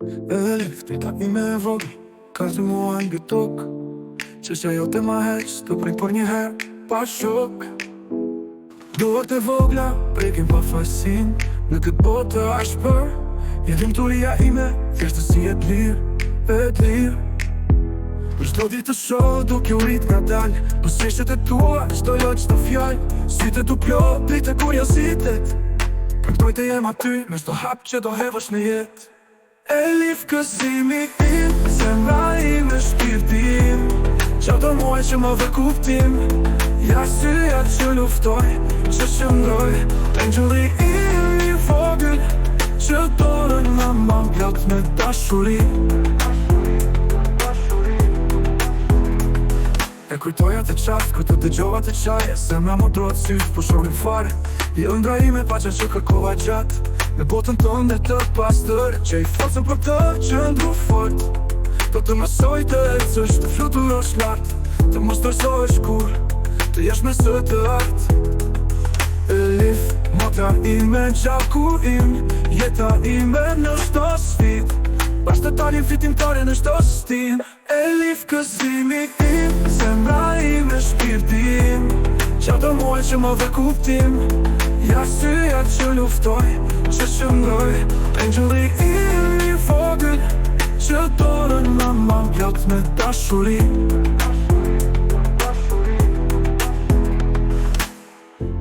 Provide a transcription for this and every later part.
Edhe liftit ime e vogël ka zë mua nga tokë, Qështja jote ma heq, të prej për një herë pa shok. Duart e vogla prekin pa fasin në këtë botë të ashpër. Jetim turia ime, thjeshtë si e lirë. Për shdo ditë të shoh duke u rrit nga dal, për seshtet e tua, qdo jo qdo fjall. Sytë tu plot, dritë e kuriozitet, përktoj të jem aty, me shto hap që do hevësh në jet. Elif kësimi im, zemra im e shpirtim, qato muaj që më vë kuptim. Ja syja që luftoj, që shëndroj, engjulli im i vogël, që dorën më plot me dashuri. E kujtoja të qaft, kur të dëgjova të qaje, se me më drot sysh, po shohin fare. I ëndra ime paqa që kërkova gjatë, në botën tonë dhe të pastër, që i forcën për të që ndru fort. Do të mësoj të ecësh, të fluturosh lartë, të mos dorëzohesh kur, të jesh me së të artë. Elif, motra ime, gjaku im, jeta ime në shto sfit, bashkë të talin fitimtare në shto stin. Elif kësimi im, zemra ime shpirtim, qato muaj që më vë kuptim. Ja syja që luftoj, që shëndroj, engjulli im i vogël, që dorën më plot me dashuri.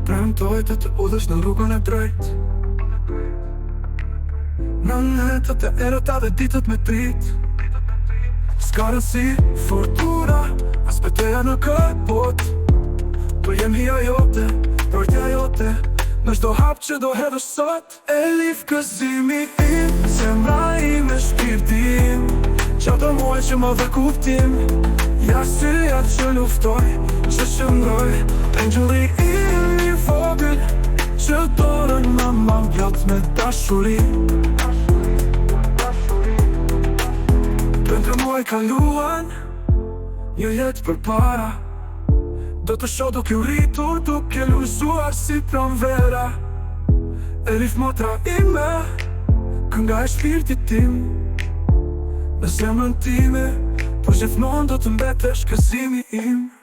Premtoj të të udhësh në rrugën e drejt, në netët e erëta dhe ditët me prit. S'ka rëndsi fortuna, as beteja në këtë bot, po jem hija jote, rojtja jote, në shdo hap që do hedhësh sot. Elif kësimi im, zemra im e shpirtim, qato muaj që më vë kuptim. Ja syja që luftoj, që shëndroj, engjulli im i vogël, që dorën më plot me dashuri. Për muaj kaluan, një jetë për para, do të shoh duke u rritur, duke lullzuar si pranvera. Elif motra ime, kënga e shpirtit tim, në zemrën time, po gjithmonë do të mbetesh kësimi im.